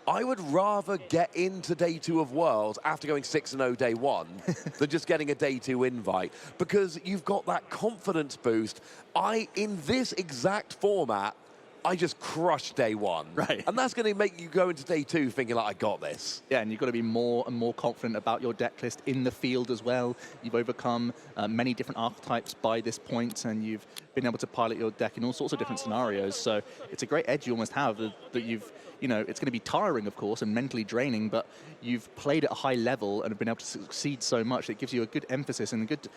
I would rather get into day 2 of Worlds after going 6-0 day 1 than just getting a day 2 invite, because you've got that confidence boost. In this exact format, I just crushed day 1. Right. And that's going to make you go into day 2 thinking like, I got this. Yeah, and you've got to be more and more confident about your deck list in the field as well. You've overcome many different archetypes by this point, and you've been able to pilot your deck in all sorts of different scenarios. So it's a great edge you almost have that you've, it's going to be tiring, of course, and mentally draining, but you've played at a high level and have been able to succeed so much. It gives you a good emphasis and a good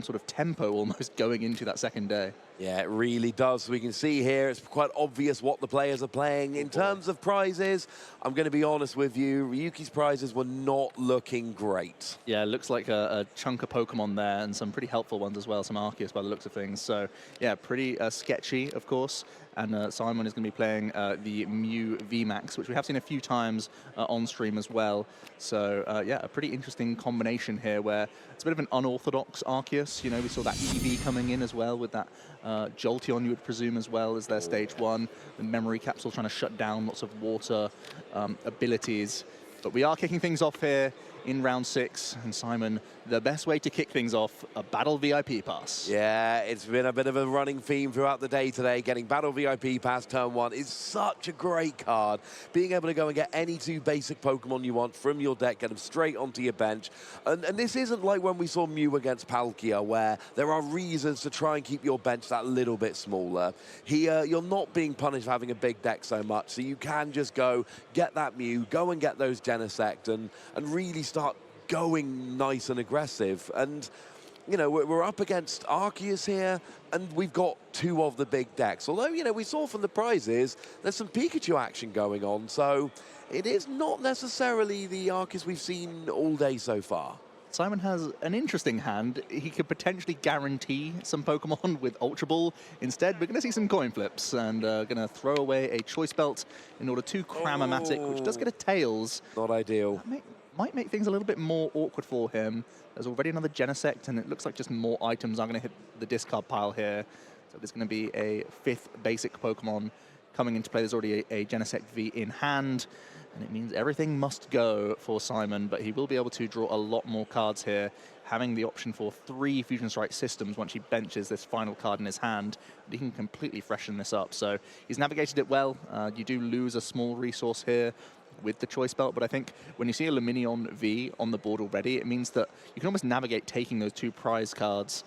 sort of tempo almost going into that second day. Yeah, it really does. We can see here, it's quite obvious what the players are playing. In terms of prizes, I'm going to be honest with you, Ryuki's prizes were not looking great. Yeah, it looks like a chunk of Pokemon there, and some pretty helpful ones as well, some Arceus by the looks of things. So, yeah, pretty sketchy, of course. And Simon is going to be playing the Mew VMAX, which we have seen a few times on stream as well. So, yeah, a pretty interesting combination here where it's a bit of an unorthodox Arceus. We saw that EV coming in as well with that Jolteon, you would presume, as well as their stage 1. The memory capsule trying to shut down lots of water abilities. But we are kicking things off here in round 6. And Simon, the best way to kick things off, a Battle VIP pass. Yeah, it's been a bit of a running theme throughout the day today. Getting Battle VIP pass turn 1 is such a great card. Being able to go and get any 2 basic Pokemon you want from your deck, get them straight onto your bench. And this isn't like when we saw Mew against Palkia, where there are reasons to try and keep your bench that little bit smaller. Here, you're not being punished for having a big deck so much, so you can just go get that Mew, go and get those Genesect, and really start going nice and aggressive. And we're up against Arceus here, and we've got 2 of the big decks. Although, we saw from the prizes, there's some Pikachu action going on, so it is not necessarily the Arceus we've seen all day so far. Simon has an interesting hand. He could potentially guarantee some Pokemon with Ultra Ball. Instead, we're going to see some coin flips, and going to throw away a Choice Belt in order to cram a Matic, which does get a Tails. Not ideal. Might make things a little bit more awkward for him. There's already another Genesect, and it looks like just more items are going to hit the discard pile here. So there's going to be a 5th basic Pokemon coming into play. There's already a Genesect V in hand, and it means everything must go for Simon, but he will be able to draw a lot more cards here, having the option for 3 Fusion Strike systems once he benches this final card in his hand. He can completely freshen this up. So he's navigated it well. You do lose a small resource here with the Choice Belt, but I think when you see a Luminion V on the board already, it means that you can almost navigate taking those 2 prize cards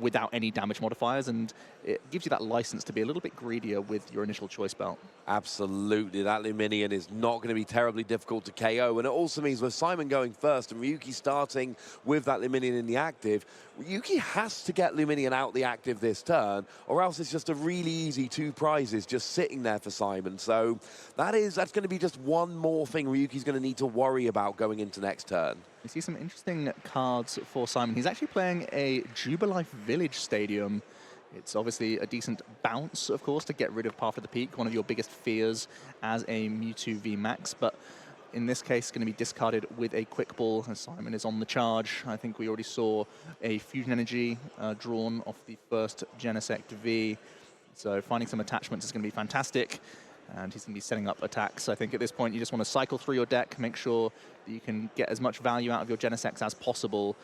without any damage modifiers, and it gives you that license to be a little bit greedier with your initial Choice Belt. Absolutely, that Luminion is not going to be terribly difficult to KO, and it also means with Simon going first and Ryuki starting with that Luminion in the active, Ryuki has to get Luminion out the active this turn, or else it's just a really easy 2 prizes just sitting there for Simon. So that's going to be just one more thing Ryuki's going to need to worry about going into next turn. We see some interesting cards for Simon. He's actually playing a Jubilife Village Stadium. It's obviously a decent bounce, of course, to get rid of Path of the Peak, one of your biggest fears as a Mewtwo VMAX, but in this case, going to be discarded with a Quick Ball, as Simon is on the charge. I think we already saw a Fusion Energy drawn off the first Genesect V, so finding some attachments is going to be fantastic. And he's going to be setting up attacks. I think at this point, you just want to cycle through your deck, make sure that you can get as much value out of your Genesects as possible,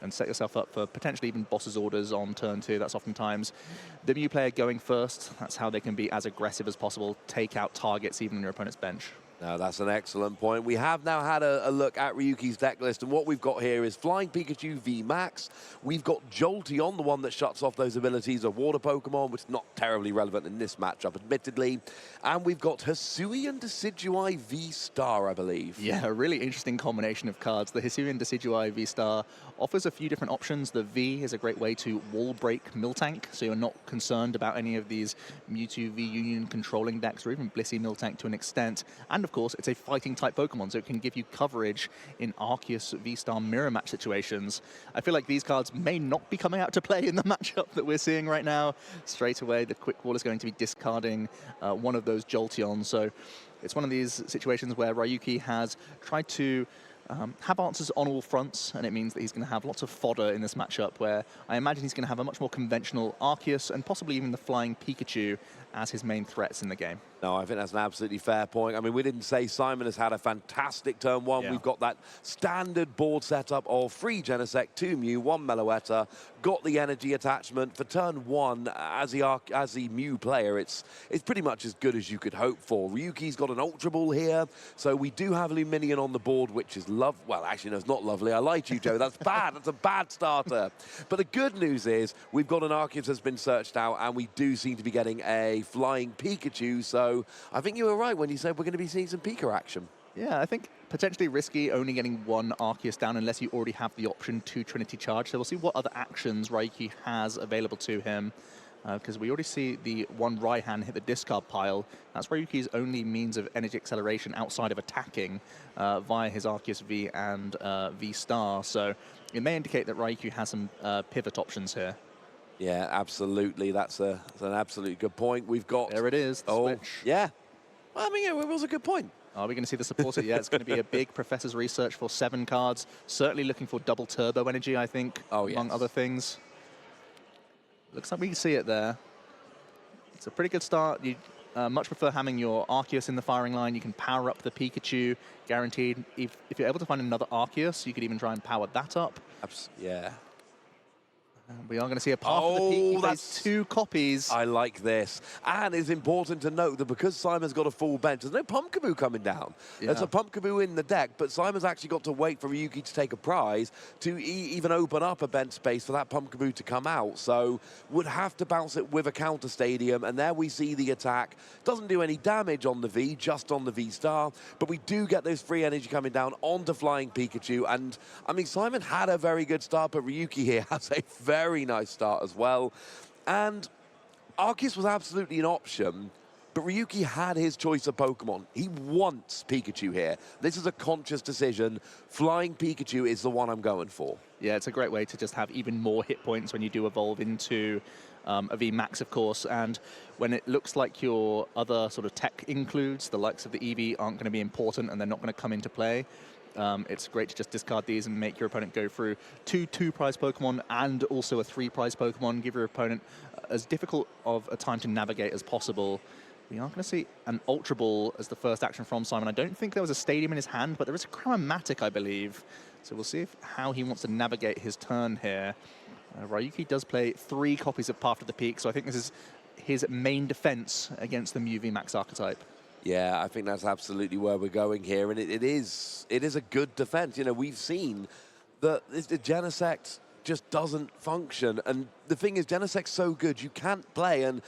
and set yourself up for potentially even boss's orders on turn 2. That's oftentimes the Mew player going first. That's how they can be as aggressive as possible, take out targets even on your opponent's bench. Now, that's an excellent point. We have now had a look at Ryuki's deck list, and what we've got here is Flying Pikachu V Max. We've got Jolteon, the one that shuts off those abilities of Water Pokemon, which is not terribly relevant in this matchup, admittedly. And we've got Hisuian Decidueye V Star, I believe. Yeah, a really interesting combination of cards. The Hisuian Decidueye V Star offers a few different options. The V is a great way to wall break Miltank, so you're not concerned about any of these Mewtwo V Union controlling decks, or even Blissey Miltank to an extent. And of course, it's a fighting type Pokemon, so it can give you coverage in Arceus V-Star mirror match situations. I feel like these cards may not be coming out to play in the matchup that we're seeing right now. Straight away, the Quick Ball is going to be discarding one of those Jolteons. So it's one of these situations where Ryuki has tried to have answers on all fronts, and it means that he's going to have lots of fodder in this matchup, where I imagine he's going to have a much more conventional Arceus and possibly even the flying Pikachu as his main threats in the game. No, I think that's an absolutely fair point. I mean, we didn't say Simon has had a fantastic turn one. Yeah. We've got that standard board setup of 3 Genesect, 2 Mew, 1 Meloetta, got the energy attachment. For turn one, as the Mew player, it's pretty much as good as you could hope for. Ryuki's got an Ultra Ball here, so we do have Luminion on the board, which is well, actually, no, it's not lovely. I lied to you, Joe. That's bad. That's a bad starter. But the good news is we've got an Arceus that's been searched out, and we do seem to be getting a flying Pikachu, so I think you were right when you said we're going to be seeing some Pika action. Yeah, I think potentially risky only getting 1 Arceus down unless you already have the option to Trinity Charge. So we'll see what other actions Ryuki has available to him, because we already see the 1 Raihan hit the discard pile. That's Ryuki's only means of energy acceleration outside of attacking via his Arceus V and V Star. So it may indicate that Ryuki has some pivot options here. Yeah, absolutely. That's an absolutely good point. We've got... There it is, the switch. Yeah. Well, I mean, yeah, it was a good point. Are we going to see the supporter? Yeah, it's going to be a big Professor's Research for 7 cards. Certainly looking for double turbo energy, I think, among other things. Looks like we can see it there. It's a pretty good start. You much prefer having your Arceus in the firing line. You can power up the Pikachu, guaranteed. If you're able to find another Arceus, you could even try and power that up. Yeah. We are going to see a path to the peak. He plays 2 copies. I like this. And it's important to note that because Simon's got a full bench, there's no Pumpkaboo coming down. Yeah. There's a Pumpkaboo in the deck, but Simon's actually got to wait for Ryuki to take a prize to even open up a bench space for that Pumpkaboo to come out. So would have to bounce it with a counter stadium, and there we see the attack. Doesn't do any damage on the V, just on the V Star, but we do get those free energy coming down onto Flying Pikachu. And I mean, Simon had a very good start, but Ryuki here has a very nice start as well. And Arceus was absolutely an option, but Ryuki had his choice of Pokemon. He wants Pikachu here. This is a conscious decision. Flying Pikachu is the one I'm going for. Yeah, it's a great way to just have even more hit points when you do evolve into a VMAX, of course. And when it looks like your other sort of tech includes, the likes of the EV aren't going to be important and they're not going to come into play, it's great to just discard these and make your opponent go through 2 prize Pokemon and also a 3 prize Pokemon. Give your opponent as difficult of a time to navigate as possible. We are going to see an Ultra Ball as the first action from Simon. I don't think there was a Stadium in his hand, but there is a Chromatic, I believe. So we'll see how he wants to navigate his turn here. Ryuki does play 3 copies of Path to the Peak, so I think this is his main defense against the Mew VMAX archetype. Yeah, I think that's absolutely where we're going here, and it is a good defense. You know, we've seen that the Genesect just doesn't function, and the thing is, Genesect's so good, you can't play and,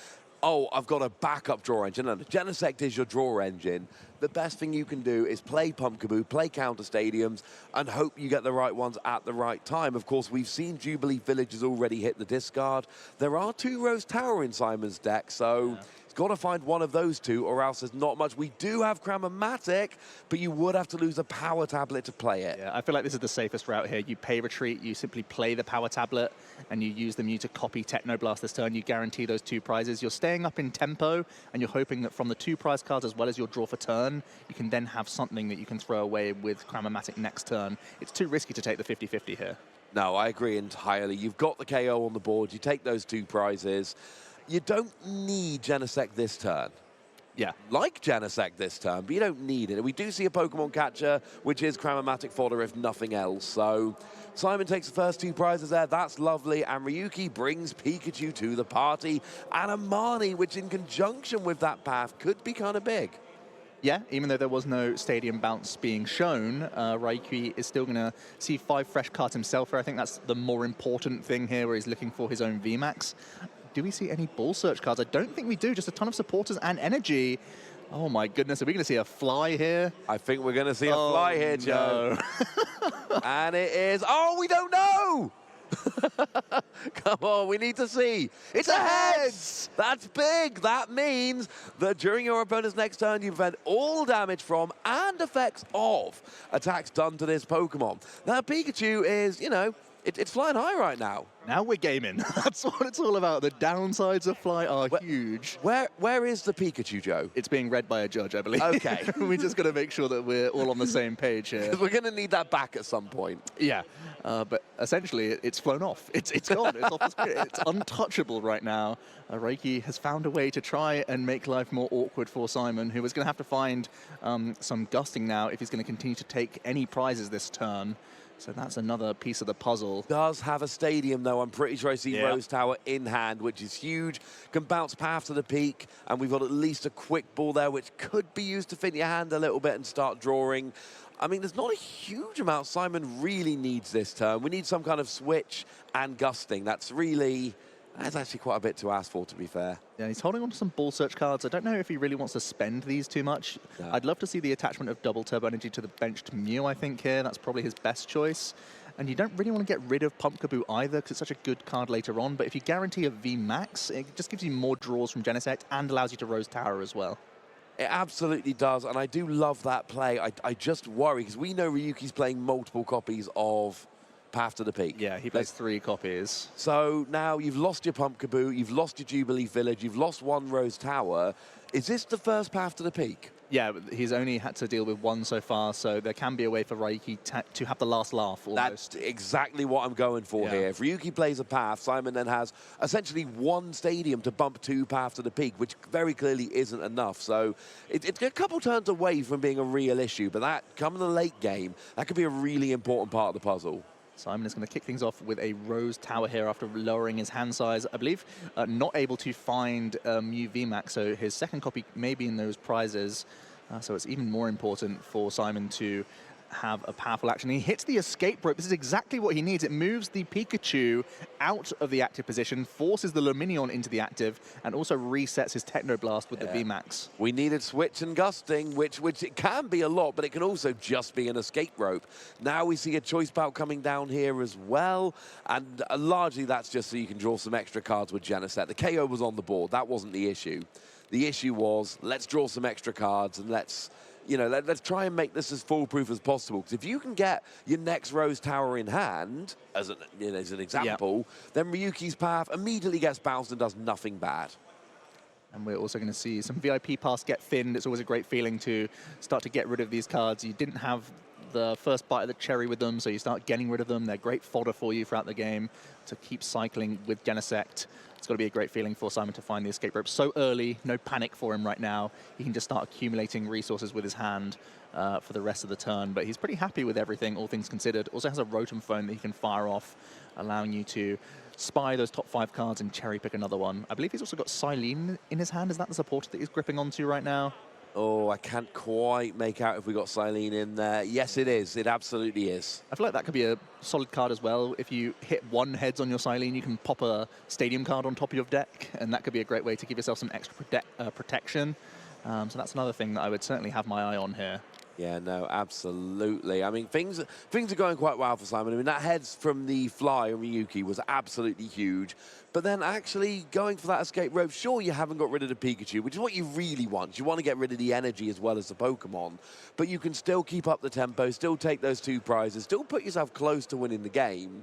oh, I've got a backup draw engine. No, the Genesect is your draw engine. The best thing you can do is play Pumpkaboo, play counter stadiums, and hope you get the right ones at the right time. Of course, we've seen Jubilee Village has already hit the discard. There are 2 Rose Tower in Simon's deck, so... Yeah. Got to find one of those 2, or else there's not much. We do have Chromatic, but you would have to lose a Power Tablet to play it. Yeah, I feel like this is the safest route here. You pay Retreat, you simply play the Power Tablet, and you use the Mew to copy Technoblast this turn. You guarantee those 2 prizes. You're staying up in tempo, and you're hoping that from the 2 prize cards, as well as your draw for turn, you can then have something that you can throw away with Chromatic next turn. It's too risky to take the 50-50 here. No, I agree entirely. You've got the KO on the board. You take those 2 prizes. You don't need Genesect this turn. Yeah. Like Genesect this turn, but you don't need it. We do see a Pokemon catcher, which is Chromatic fodder, if nothing else. So Simon takes the first 2 prizes there. That's lovely. And Ryuki brings Pikachu to the party. And a Marnie, which in conjunction with that path could be kind of big. Yeah, even though there was no Stadium bounce being shown, Ryuki is still going to see 5 fresh cards himself here. I think that's the more important thing here, where he's looking for his own VMAX. Do we see any Ball Search cards? I don't think we do. Just a ton of supporters and energy. Oh, my goodness. Are we going to see a fly here? I think we're going to see a fly here, Joe. No. And it is... Oh, we don't know! Come on, we need to see. It's a heads! That's big. That means that during your opponent's next turn, you prevent all damage from and effects of attacks done to this Pokemon. Now, Pikachu is, you know, It's flying high right now. Now we're gaming. That's what it's all about. The downsides of fly are huge. Where is the Pikachu, Joe? It's being read by a judge, I believe. Okay. We just got to make sure that we're all on the same page here. We're going to need that back at some point. Yeah, but essentially it's flown off. It's gone. It's off the screen. It's untouchable right now. Ryuki has found a way to try and make life more awkward for Simon, who is going to have to find some gusting now if he's going to continue to take any prizes this turn. So that's another piece of the puzzle. Does have a stadium, though. I'm pretty sure I see Rose Tower in hand, which is huge. Can bounce path to the peak, and we've got at least a quick ball there, which could be used to fit your hand a little bit and start drawing. I mean, there's not a huge amount Simon really needs this turn. We need some kind of switch and gusting. That's actually quite a bit to ask for, to be fair. Yeah, he's holding on to some ball search cards. I don't know if he really wants to spend these too much. No. I'd love to see the attachment of double turbo energy to the benched Mew, I think, here. That's probably his best choice. And you don't really want to get rid of Pumpkaboo either, because it's such a good card later on. But if you guarantee a VMAX, it just gives you more draws from Genesect and allows you to Rose Tower as well. It absolutely does, and I do love that play. I just worry, because we know Ryuki's playing multiple copies of Path to the Peak. Yeah, he plays 3 copies. So now you've lost your Pumpkaboo, you've lost your Jubilee Village, you've lost one Rose Tower. Is this the first Path to the Peak? Yeah, he's only had to deal with 1 so far, so there can be a way for Ryuki to have the last laugh, almost. That's exactly what I'm going for here. If Ryuki plays a path, Simon then has essentially 1 stadium to bump 2 Path to the Peak, which very clearly isn't enough. So it's a couple turns away from being a real issue, but that, come in the late game, that could be a really important part of the puzzle. Simon is going to kick things off with a Rose Tower here after lowering his hand size. I believe not able to find Mew VMAX, so his second copy may be in those prizes. So it's even more important for Simon to have a powerful action. He hits the escape rope. This is exactly what he needs. It moves the Pikachu out of the active position, forces the Lumineon into the active, and also resets his Technoblast with the VMAX. We needed switch and gusting, which it can be a lot, but it can also just be an escape rope. Now we see a choice bout coming down here as well, and largely that's just so you can draw some extra cards with Genesect. The KO was on the board. That wasn't the issue. The issue was, let's draw some extra cards and let's try and make this as foolproof as possible. Because if you can get your next Rose Tower in hand, as an example, then Ryuki's path immediately gets bounced and does nothing bad. And we're also going to see some VIP pass get thinned. It's always a great feeling to start to get rid of these cards. You didn't have the first bite of the cherry with them, so you start getting rid of them. They're great fodder for you throughout the game to keep cycling with Genesect. It's got to be a great feeling for Simon to find the escape rope so early. No panic for him right now. He can just start accumulating resources with his hand for the rest of the turn. But he's pretty happy with everything, all things considered. Also has a Rotom Phone that he can fire off, allowing you to spy those top 5 cards and cherry pick another one. I believe he's also got Silene in his hand. Is that the supporter that he's gripping onto right now? Oh, I can't quite make out if we got Silene in there. Yes, it is. It absolutely is. I feel like that could be a solid card as well. If you hit 1 heads on your Silene, you can pop a stadium card on top of your deck, and that could be a great way to give yourself some extra protection. So that's another thing that I would certainly have my eye on here. Yeah, no, absolutely. I mean, things are going quite well for Simon. I mean, that heads from the fly on Ryuki was absolutely huge. But then actually going for that escape rope, sure, you haven't got rid of the Pikachu, which is what you really want. You want to get rid of the energy as well as the Pokemon. But you can still keep up the tempo, still take those 2 prizes, still put yourself close to winning the game.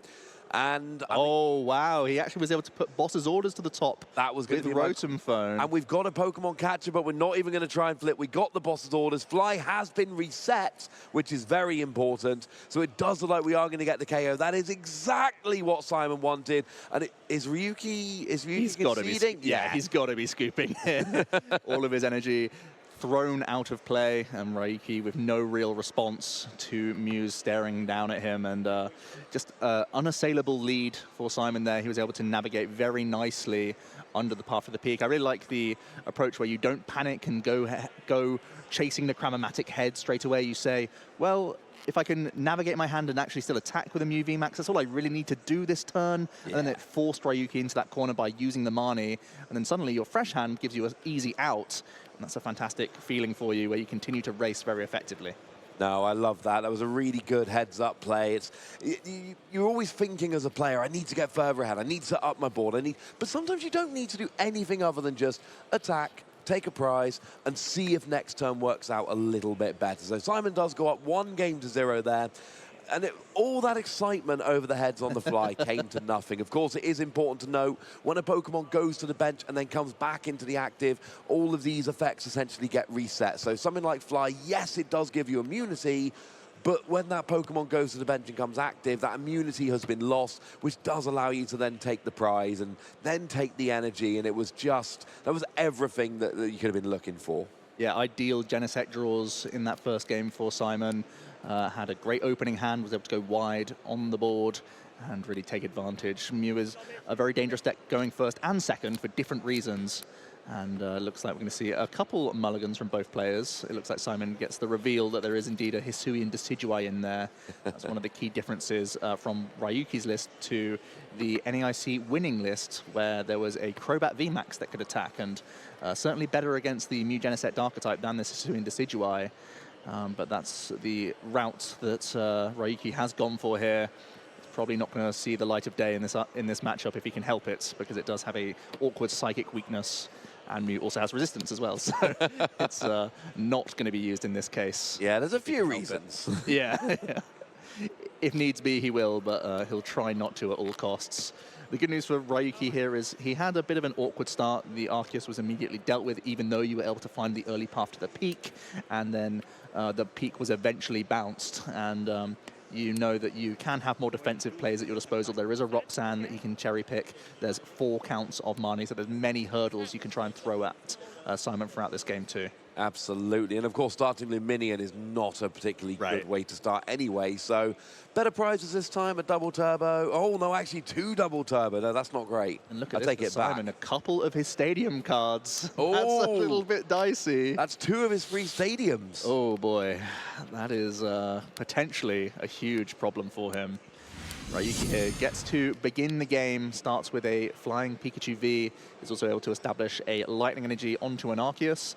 And wow, he actually was able to put Boss's orders to the top. That was good with the Rotom Phone. And we've got a Pokemon catcher, but we're not even going to try and flip. We got the Boss's orders. Fly has been reset, which is very important. So it does look like we are going to get the KO. That is exactly what Simon wanted. And is Ryuki conceding? Yeah, he's got to be scooping here. All of his energy thrown out of play, and Ryuki with no real response to Muse staring down at him, and just unassailable lead for Simon there. He was able to navigate very nicely under the path of the peak. I really like the approach where you don't panic and go chasing the Cramomatic head straight away. You say, well, if I can navigate my hand and actually still attack with a Mew VMAX, that's all I really need to do this turn. Yeah. And then it forced Ryuki into that corner by using the Marnie, and then suddenly your fresh hand gives you an easy out. And that's a fantastic feeling for you where you continue to race very effectively. No, I love that. That was a really good heads-up play. You're always thinking as a player, I need to get further ahead. I need to up my board. But sometimes you don't need to do anything other than just attack, take a prize, and see if next turn works out a little bit better. So Simon does go up 1 game to 0 there. And all that excitement over the heads on the fly came to nothing. Of course, it is important to note, when a Pokemon goes to the bench and then comes back into the active, all of these effects essentially get reset. So something like Fly, yes, it does give you immunity, but when that Pokemon goes to the bench and comes active, that immunity has been lost, which does allow you to then take the prize and then take the energy. And it was just, that was everything that you could have been looking for. Yeah, ideal Genesect draws in that first game for Simon. Had a great opening hand, was able to go wide on the board and really take advantage. Mew is a very dangerous deck going first and second for different reasons. And looks like we're going to see a couple mulligans from both players. It looks like Simon gets the reveal that there is indeed a Hisuian Decidueye in there. That's one of the key differences from Ryuki's list to the NAIC winning list, where there was a Crobat VMAX that could attack, and certainly better against the Mew Genesect Archetype than this Hisuian Decidueye. But that's the route that Ryuki has gone for here. Probably not going to see the light of day in this matchup if he can help it, because it does have a awkward psychic weakness, and Mew also has resistance as well, so it's not going to be used in this case. Yeah, there's a few reasons. Yeah. If needs be, he will, but he'll try not to at all costs. The good news for Ryuki here is he had a bit of an awkward start. The Arceus was immediately dealt with, even though you were able to find the early path to the peak, and then the peak was eventually bounced, and you know that you can have more defensive plays at your disposal. There is a Roxanne that you can cherry pick. There's 4 counts of Marnie, so there's many hurdles you can try and throw at Simon throughout this game too. Absolutely, and of course starting with Minion is not a particularly good way to start anyway, so better prizes this time, a double turbo. Oh no, actually 2 double turbo. No, that's not great. And look at take this it for Simon, back. a couple of his stadium cards. Oh, that's a little bit dicey. That's 2 of his free stadiums. Oh boy, that is potentially a huge problem for him. Ryuki here gets to begin the game, starts with a flying Pikachu V, is also able to establish a lightning energy onto an Arceus.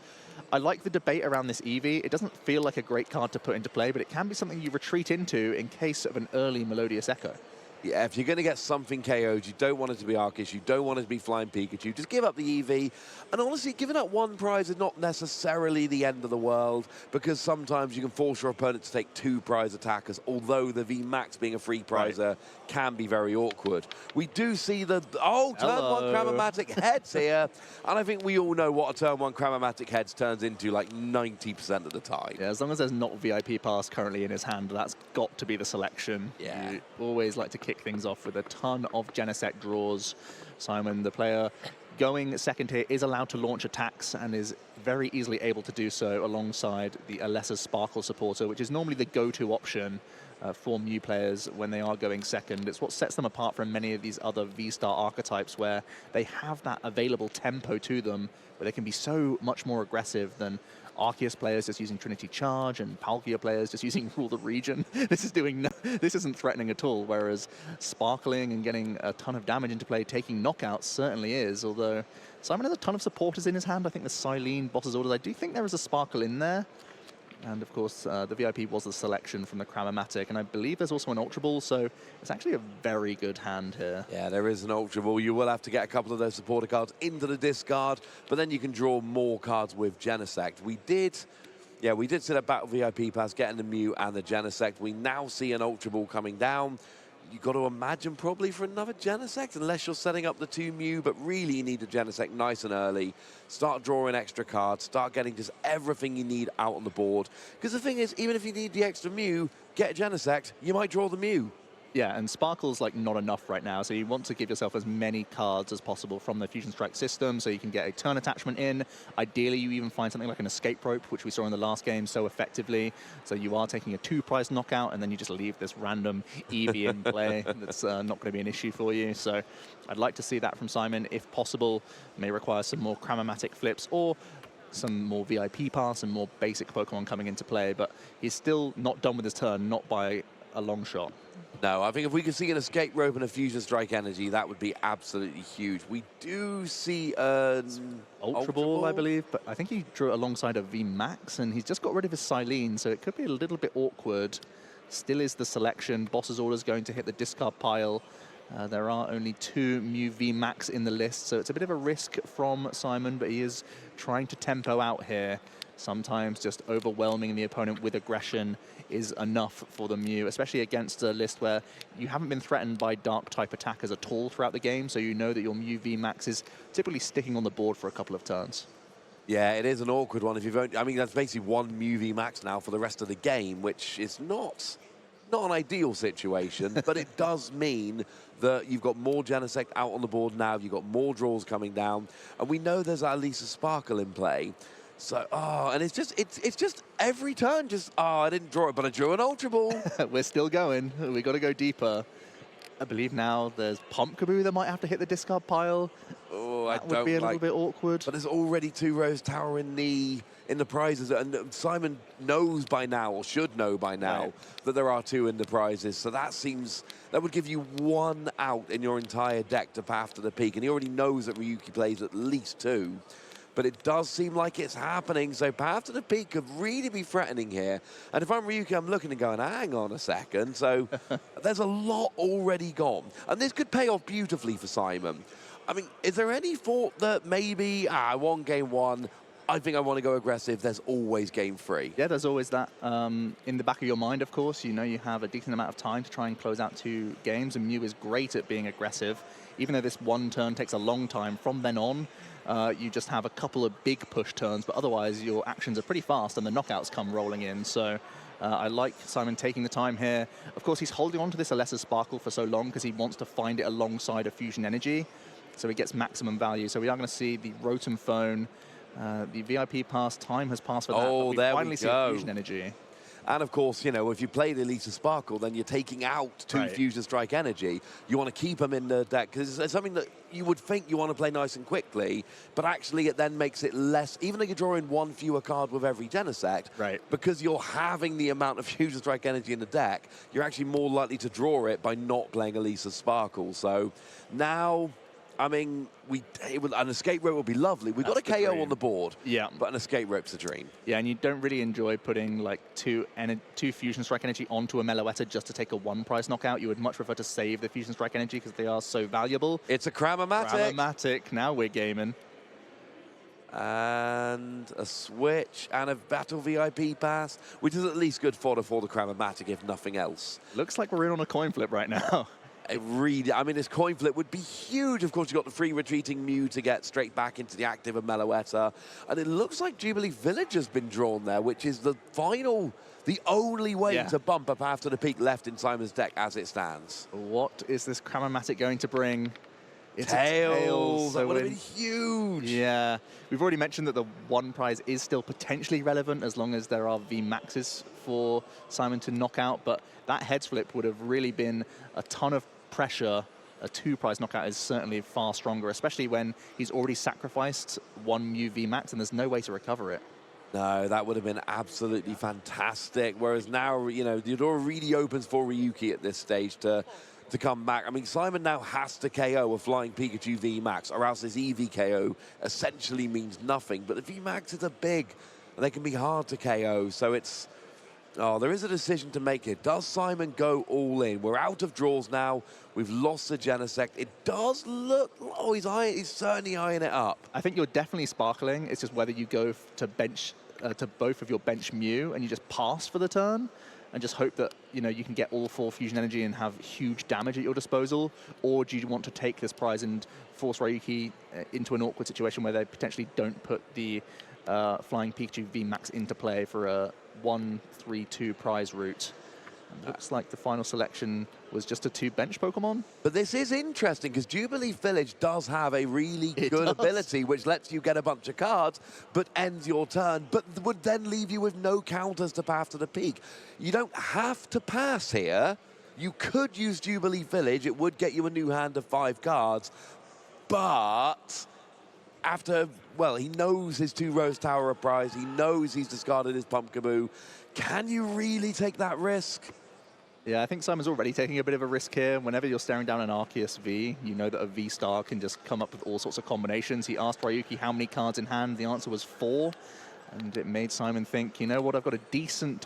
I like the debate around this Eevee. It doesn't feel like a great card to put into play, but it can be something you retreat into in case of an early Melodious Echo. Yeah, if you're going to get something KO'd, you don't want it to be Arceus, you don't want it to be Flying Pikachu, just give up the EV. And honestly, giving up 1 prize is not necessarily the end of the world, because sometimes you can force your opponent to take 2 prize attackers, although the VMAX being a free prizer can be very awkward. We do see the, turn 1 Cramomatic heads here, and I think we all know what a turn 1 Cramomatic heads turns into like 90% of the time. Yeah, as long as there's not VIP pass currently in his hand, that's got to be the selection. Yeah. You always like to kick things off with a ton of Genesect draws. Simon, the player going second here, is allowed to launch attacks and is very easily able to do so alongside the Alessa's Sparkle supporter, which is normally the go-to option for Mew players when they are going second. It's what sets them apart from many of these other V-Star archetypes, where they have that available tempo to them, where they can be so much more aggressive than Arceus players just using Trinity Charge and Palkia players just using Rule the Region. This isn't threatening at all, whereas sparkling and getting a ton of damage into play, taking knockouts certainly is, although Simon has a ton of supporters in his hand. I think the Silene, Boss's Orders, I do think there is a Sparkle in there. And of course, the VIP was the selection from the Cramomatic, and I believe there's also an Ultra Ball, so it's actually a very good hand here. Yeah, there is an Ultra Ball. You will have to get a couple of those supporter cards into the discard, but then you can draw more cards with Genesect. We did see that Battle VIP pass getting the Mew and the Genesect. We now see an Ultra Ball coming down. You've got to imagine probably for another Genesect, unless you're setting up the 2 Mew, but really you need a Genesect nice and early. Start drawing extra cards, start getting just everything you need out on the board. Because the thing is, even if you need the extra Mew, get a Genesect, you might draw the Mew. Yeah, and Sparkle's like not enough right now, so you want to give yourself as many cards as possible from the Fusion Strike system so you can get a turn attachment in. Ideally, you even find something like an Escape Rope, which we saw in the last game so effectively. So you are taking a 2-prize knockout, and then you just leave this random Eevee in play. That's not going to be an issue for you. So I'd like to see that from Simon, if possible. May require some more Cramomatic flips, or some more VIP pass and more basic Pokemon coming into play, but he's still not done with his turn, not by a long shot. No, I think if we could see an Escape Rope and a Fusion Strike energy, that would be absolutely huge. We do see an Ultra Ball, I believe, but I think he drew it alongside a VMAX, and he's just got rid of his Silene, so it could be a little bit awkward. Still is the selection. Boss's Order's going to hit the discard pile. There are only 2 Mew VMAX in the list, so it's a bit of a risk from Simon, but he is trying to tempo out here. Sometimes just overwhelming the opponent with aggression is enough for the Mew, especially against a list where you haven't been threatened by dark-type attackers at all throughout the game, so you know that your Mew VMAX is typically sticking on the board for a couple of turns. Yeah, it is an awkward one. If you've only, I mean, that's basically one Mew VMAX now for the rest of the game, which is not an ideal situation, but it does mean that you've got more Genesect out on the board now, you've got more draws coming down, and we know there's at least a Sparkle in play. So, and it's just every turn, I didn't draw it, but I drew an Ultra Ball. We're still going. We got to go deeper. I believe now there's Pumpkaboo that might have to hit the discard pile. Oh, that would be a little bit awkward. But there's already 2 Rose Tower in the prizes, and Simon knows by now, or should know by now, that there are 2 in the prizes. So that would give you 1 out in your entire deck to path to the peak, and he already knows that Ryuki plays at least 2. But it does seem like it's happening, so path to the peak could really be threatening here. And if I'm Ryuki, I'm looking and going, hang on a second. So there's a lot already gone. And this could pay off beautifully for Simon. I mean, is there any thought that maybe, I won game 1, I think I want to go aggressive, there's always game 3? Yeah, there's always that in the back of your mind, of course. You know you have a decent amount of time to try and close out 2 games, and Mew is great at being aggressive. Even though this 1 turn takes a long time, from then on, you just have a couple of big push turns, but otherwise your actions are pretty fast and the knockouts come rolling in. So I like Simon taking the time here. Of course, he's holding on to this Alessa Sparkle for so long because he wants to find it alongside a Fusion Energy, so he gets maximum value. So we are going to see the Rotom Phone. The VIP pass time has passed for that. Oh, but we there finally we see go. Fusion Energy. And of course, you know, if you play the Alessa Sparkle, then you're taking out 2 Fusion Strike Energy. You want to keep them in the deck, because it's something that you would think you want to play nice and quickly, but actually it then makes it less, even though you're drawing 1 fewer card with every Genesect, because you're having the amount of Fusion Strike Energy in the deck, you're actually more likely to draw it by not playing Alessa Sparkle. So now, I mean, an escape rope would be lovely. We've got a KO on the board, but an escape rope's a dream. Yeah, and you don't really enjoy putting like 2 Fusion Strike Energy onto a Meloetta just to take a 1 prize knockout. You would much prefer to save the Fusion Strike Energy because they are so valuable. It's a Cram-O-Matic. Cram-O-Matic, now we're gaming. And a switch and a Battle VIP pass, which is at least good fodder for the Cram-O-Matic, if nothing else. Looks like we're in on a coin flip right now. I mean, this coin flip would be huge. Of course, you've got the free retreating Mew to get straight back into the active of Meloetta. And it looks like Jubilee Village has been drawn there, which is the only way to bump a path to the peak left in Simon's deck as it stands. What is this Cram-O-Matic going to bring? It's Tails. That would have been huge. Yeah. We've already mentioned that the 1 prize is still potentially relevant as long as there are VMAXs for Simon to knock out, but that heads flip would have really been a ton of pressure. A 2 prize knockout is certainly far stronger, especially when he's already sacrificed 1 Mew VMAX and there's no way to recover it. No, that would have been absolutely fantastic. Whereas now, you know, the door really opens for Ryuki at this stage to come back. I mean, Simon now has to KO a Flying Pikachu VMAX, or else his EV KO essentially means nothing. But the VMAXs are big, and they can be hard to KO, so it's... Oh, there is a decision to make here. Does Simon go all in? We're out of draws now. We've lost the Genesect. It does look... Oh, he's certainly eyeing it up. I think you're definitely sparkling. It's just whether you go to bench to both of your bench Mew and you just pass for the turn and just hope that, you know, you can get all 4 Fusion Energy and have huge damage at your disposal, or do you want to take this prize and force Ryuki into an awkward situation where they potentially don't put the Flying Pikachu VMAX into play for a 1-3-2 prize route? And looks like the final selection was just a 2 bench Pokemon. But this is interesting because Jubilee Village does have a really good ability which lets you get a bunch of cards but ends your turn, but would then leave you with no counters to path to the peak. You don't have to pass here. You could use Jubilee Village. It would get you a new hand of 5 cards, but after, well, he knows his 2 Rose Tower are prize. He knows he's discarded his Pumpkaboo. Can you really take that risk? Yeah, I think Simon's already taking a bit of a risk here. Whenever you're staring down an Arceus V, you know that a V-Star can just come up with all sorts of combinations. He asked Ryuki how many cards in hand. The answer was 4. And it made Simon think, you know what, I've got a decent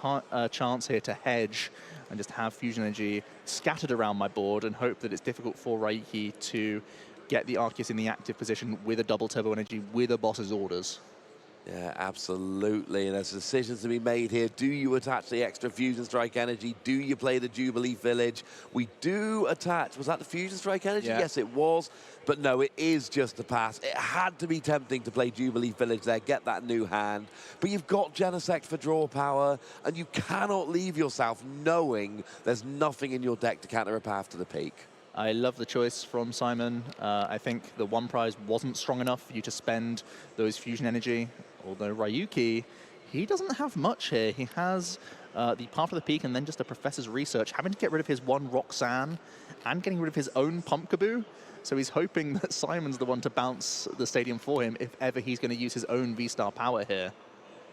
chance here to hedge and just have Fusion Energy scattered around my board and hope that it's difficult for Ryuki to get the Arceus in the active position with a double Turbo Energy with a boss's orders. Yeah, absolutely. And there's decisions to be made here. Do you attach the extra Fusion Strike energy? Do you play the Jubilee Village? We do attach, was that the Fusion Strike energy? Yeah. Yes, it was. But no, it is just a pass. It had to be tempting to play Jubilee Village there, get that new hand. But you've got Genesect for draw power, and you cannot leave yourself knowing there's nothing in your deck to counter a path to the peak. I love the choice from Simon. I think the one prize wasn't strong enough for you to spend those fusion energy. Although Ryuki, he doesn't have much here. He has the Path of the Peak and then just a Professor's Research, having to get rid of his one Roxanne and getting rid of his own Pumpkaboo. So he's hoping that Simon's the one to bounce the stadium for him if ever he's going to use his own V-Star power here.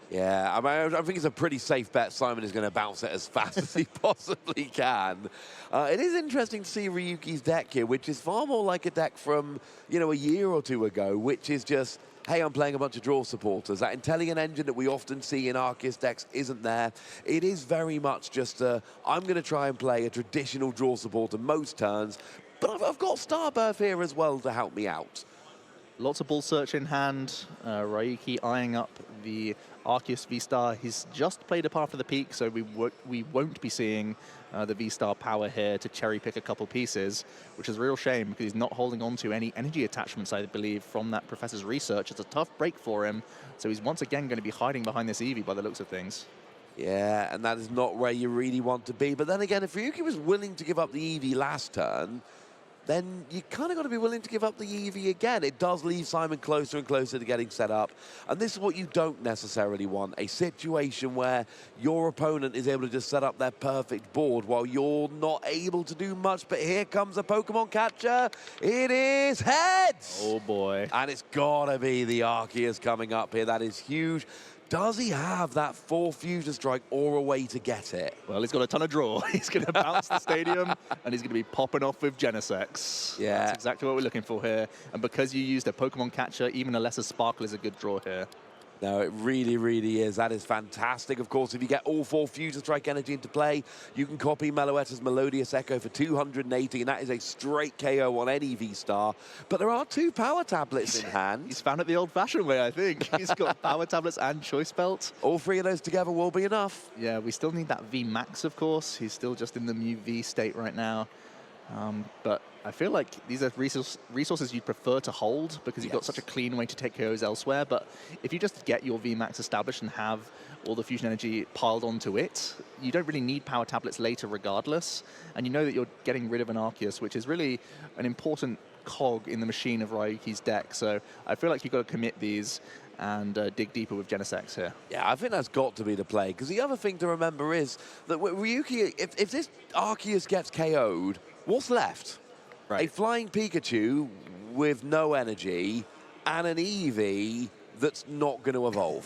Yeah, I mean, I think it's a pretty safe bet Simon is going to bounce it as fast as he possibly can. It is interesting to see Ryuki's deck here, which is far more like a deck from, you know, a year or two ago, which is just, hey, I'm playing a bunch of draw supporters. That intelligent engine that we often see in Arceus decks isn't there. It is very much just I'm going to try and play a traditional draw supporter most turns, but I've got Starbirth here as well to help me out. Lots of ball search in hand. Ryuki eyeing up the Arceus V-Star. He's just played a Path of the Peak, so we won't be seeing the V-Star power here to cherry pick a couple pieces, which is a real shame because he's not holding on to any energy attachments, I believe, from that Professor's Research. It's a tough break for him, so he's once again going to be hiding behind this Eevee by the looks of things. Yeah, and that is not where you really want to be. But then again, if Ryuki was willing to give up the Eevee last turn, then you kind of got to be willing to give up the Eevee again. It does leave Simon closer and closer to getting set up. And this is what you don't necessarily want, a situation where your opponent is able to just set up their perfect board while you're not able to do much. But here comes a Pokemon catcher. It is heads! Oh, boy. And it's got to be the Arceus coming up here. That is huge. Does he have that 4 Fusion Strike or a way to get it? Well, he's got a ton of draw. He's going to bounce the stadium, and he's going to be popping off with Genesect. Yeah. That's exactly what we're looking for here. And because you used a Pokemon catcher, even a lesser Sparkle is a good draw here. No, it really, really is. That is fantastic. Of course, if you get all 4 Fusion Strike energy into play, you can copy Meloetta's Melodious Echo for 280, and that is a straight KO on any V-Star. But there are 2 power tablets in hand. He's found it the old-fashioned way, I think. He's got power tablets and Choice Belt. All 3 of those together will be enough. Yeah, we still need that V-Max, of course. He's still just in the Mew V state right now. But I feel like these are resources you'd prefer to hold because you've got such a clean way to take KOs elsewhere. But if you just get your VMAX established and have all the fusion energy piled onto it, you don't really need power tablets later regardless. And you know that you're getting rid of an Arceus, which is really an important cog in the machine of Ryuki's deck. So I feel like you've got to commit these and dig deeper with Genesect here. Yeah, I think that's got to be the play. Because the other thing to remember is that Ryuki, if this Arceus gets KO'd, what's left? Right. A flying Pikachu with no energy and an Eevee that's not going to evolve.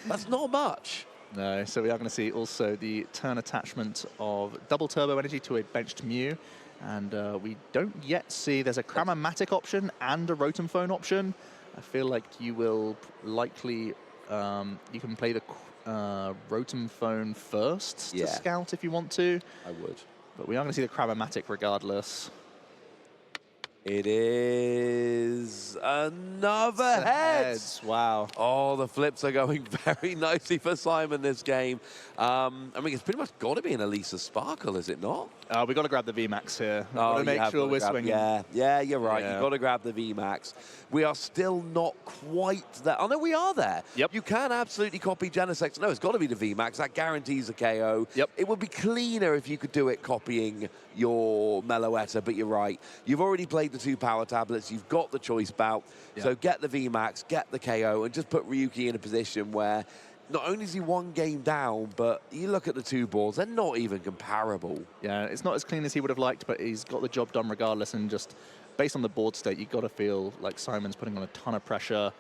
That's not much. No, so we are going to see also the turn attachment of double turbo energy to a benched Mew. And we don't yet see, there's a Cramomatic option and a Rotom Phone option. I feel like you will likely, you can play the Rotom Phone first to scout if you want to. I would. But we are going to see the Cramomatic regardless. It is another heads. Wow. Oh, the flips are going very nicely for Simon this game. I mean, it's pretty much got to be an Elisa Sparkle, is it not? We've got to grab the VMAX here. We've Oh, got to make sure we're swinging. Yeah, you're right. Yeah. You've got to grab the VMAX. We are still not quite there. Oh, no, we are there. Yep. You can absolutely copy Genesect. No, it's got to be the VMAX. That guarantees a KO. Yep. It would be cleaner if you could do it copying your Meloetta, but you're right. You've already played the 2 power tablets. You've got the choice bout. Yep. So get the VMAX, get the KO, and just put Ryuki in a position where not only is he 1 game down, but you look at the 2 boards, they're not even comparable. Yeah, it's not as clean as he would have liked, but he's got the job done regardless. And just based on the board state, you've got to feel like Simon's putting on a ton of pressure,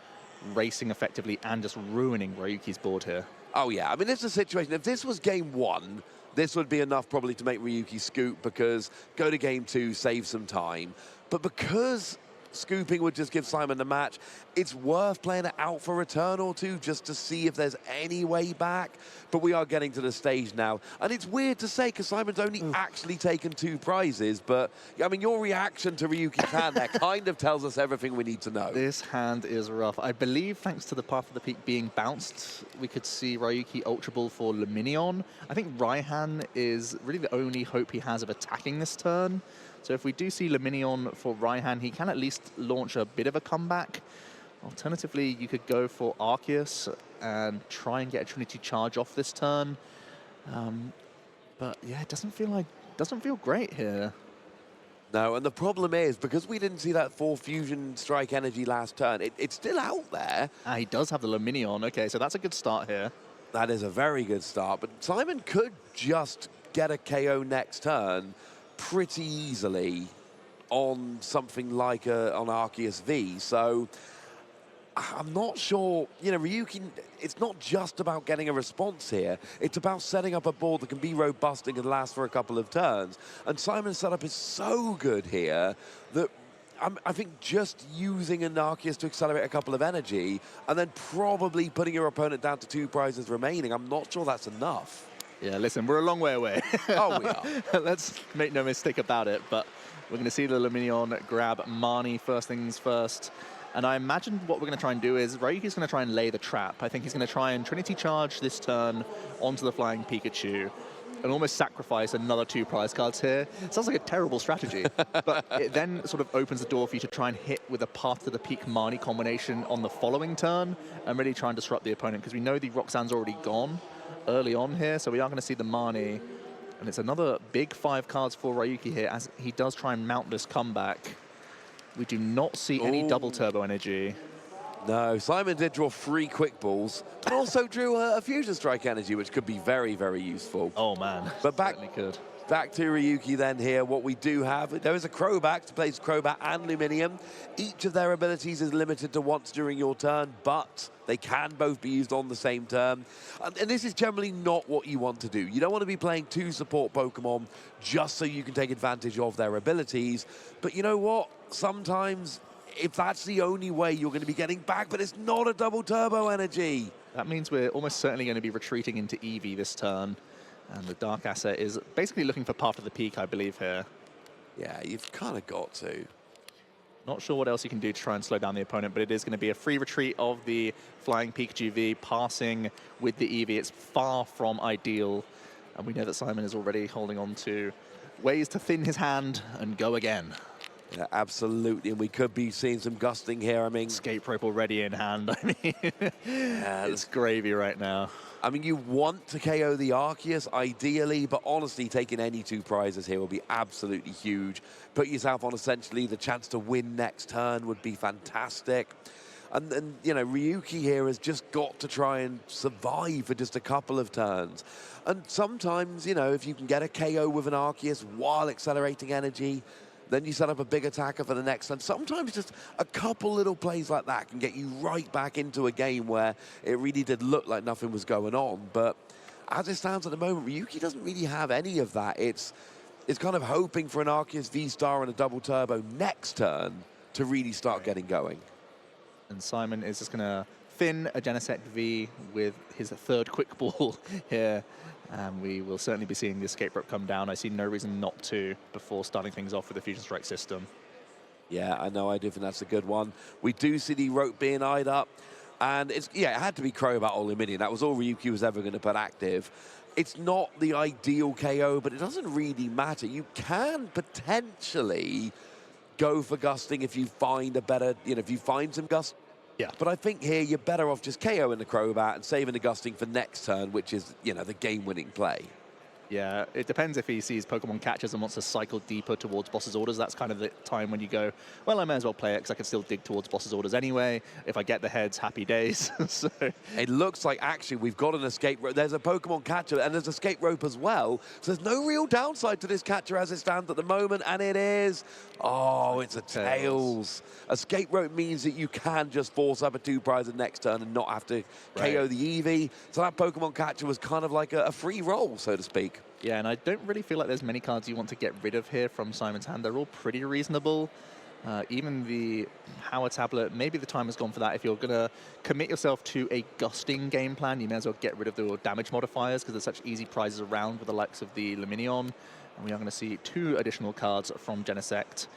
racing effectively, and just ruining Ryuki's board here. Oh, yeah. I mean, this is a situation. If this was game 1, this would be enough probably to make Ryuki scoot because go to game 2, save some time. But because scooping would just give Simon the match. It's worth playing it out for a turn or two just to see if there's any way back. But we are getting to the stage now. And it's weird to say because Simon's only actually taken 2 prizes. But, I mean, your reaction to Ryuki's hand there kind of tells us everything we need to know. This hand is rough. I believe thanks to the Path of the Peak being bounced, we could see Ryuki Ultra Ball for Luminion. I think Raihan is really the only hope he has of attacking this turn. So if we do see Luminion for Raihan, he can at least launch a bit of a comeback. Alternatively, you could go for Arceus and try and get a Trinity Charge off this turn. But yeah, it doesn't feel great here. No, and the problem is, because we didn't see that 4 Fusion Strike Energy last turn, it's still out there. He does have the Luminion. Okay, so that's a good start here. That is a very good start, but Simon could just get a KO next turn pretty easily on something like on Arceus V. So I'm not sure, you know, Ryuki, it's not just about getting a response here. It's about setting up a board that can be robust and can last for a couple of turns. And Simon's setup is so good here that I think just using an Arceus to accelerate a couple of energy and then probably putting your opponent down to 2 prizes remaining, I'm not sure that's enough. Yeah, listen, we're a long way away. Oh, we are. Let's make no mistake about it, but we're going to see the Luminion grab Marnie first things first. And I imagine what we're going to try and do is Ryuki's going to try and lay the trap. I think he's going to try and Trinity Charge this turn onto the Flying Pikachu and almost sacrifice another 2 prize cards here. It sounds like a terrible strategy, but it then sort of opens the door for you to try and hit with a Path to the Peak Marnie combination on the following turn and really try and disrupt the opponent because we know the Roxanne's already gone early on here, so we are going to see the Marnie. And it's another big 5 cards for Ryuki here as he does try and mount this comeback. We do not see any double turbo energy. No, Simon did draw 3 quick balls, but also drew a Fusion Strike Energy, which could be very, very useful. Oh, man. But back to Ryuki then here. What we do have, there is a Crobat to play Crobat and Luminium. Each of their abilities is limited to once during your turn, but they can both be used on the same turn. And this is generally not what you want to do. You don't want to be playing 2 support Pokemon just so you can take advantage of their abilities. But you know what? Sometimes if that's the only way you're going to be getting back, but it's not a double turbo energy. That means we're almost certainly going to be retreating into Eevee this turn. And the Dark Asset is basically looking for Path of the Peak, I believe, here. Yeah, you've kind of got to. Not sure what else you can do to try and slow down the opponent, but it is going to be a free retreat of the Flying Pikachu V, passing with the Eevee. It's far from ideal. And we know that Simon is already holding on to ways to thin his hand and go again. Yeah, absolutely, and we could be seeing some gusting here. I mean, Escape Rope already in hand. I mean, yeah, it's gravy right now. I mean, you want to KO the Arceus, ideally, but honestly, taking any 2 prizes here will be absolutely huge. Put yourself on essentially the chance to win next turn would be fantastic. And you know, Ryuki here has just got to try and survive for just a couple of turns. And sometimes, you know, if you can get a KO with an Arceus while accelerating energy, then you set up a big attacker for the next turn. Sometimes just a couple little plays like that can get you right back into a game where it really did look like nothing was going on. But as it stands at the moment, Ryuki doesn't really have any of that. It's kind of hoping for an Arceus V-Star and a double turbo next turn to really start getting going. And Simon is just going to thin a Genesect V with his 3rd quick ball here. And we will certainly be seeing the Escape Rope come down. I see no reason not to before starting things off with the Fusion Strike system. Yeah, I know. I do think that's a good one. We do see the rope being eyed up. And it had to be Crobat or Luminion. That was all Ryuki was ever going to put active. It's not the ideal KO, but it doesn't really matter. You can potentially go for gusting if you find a better, if you find some gust. Yeah. But I think here you're better off just KOing the Crobat and saving the gusting for next turn, which is, the game-winning play. Yeah, it depends if he sees Pokemon catches and wants to cycle deeper towards boss's orders. That's kind of the time when you go, well, I may as well play it because I can still dig towards boss's orders anyway. If I get the heads, happy days. So it looks like actually we've got an escape rope. There's a Pokemon catcher and there's an escape rope as well. So there's no real downside to this catcher as it stands at the moment, and it is. Oh, it's a Tails. Escape rope means that you can just force up a 2 prize the next turn and not have to KO the Eevee. So that Pokemon catcher was kind of like a free roll, so to speak. Yeah, and I don't really feel like there's many cards you want to get rid of here from Simon's hand. They're all pretty reasonable. Even the power tablet, maybe the time has gone for that. If you're going to commit yourself to a gusting game plan, you may as well get rid of the damage modifiers because there's such easy prizes around with the likes of the Luminion. And we are going to see 2 additional cards from Genesect.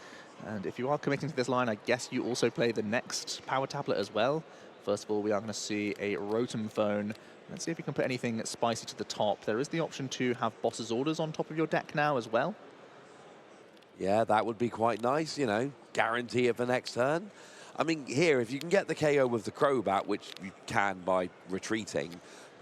And if you are committing to this line, I guess you also play the next power tablet as well. First of all, we are going to see a Rotom Phone. Let's see if we can put anything spicy to the top. There is the option to have Boss's Orders on top of your deck now as well. Yeah, that would be quite nice, you know, guarantee it for next turn. I mean, here, if you can get the KO with the Crobat, which you can by retreating,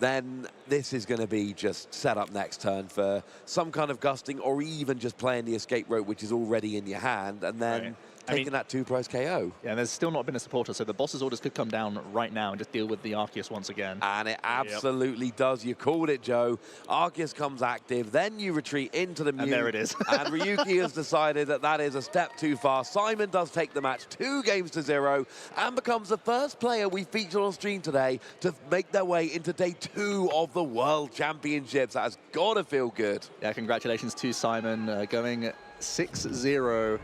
then this is going to be just set up next turn for some kind of gusting or even just playing the escape rope, which is already in your hand, and then taking that 2-price KO. Yeah, there's still not been a supporter, so the Boss's Orders could come down right now and just deal with the Arceus once again. And it absolutely does. You called it, Joe. Arceus comes active, then you retreat into the Mew. And there it is. And Ryuki has decided that that is a step too far. Simon does take the match 2-0 and becomes the first player we featured on stream today to make their way into day 2 of the World Championships. That has got to feel good. Yeah, congratulations to Simon going 6-0.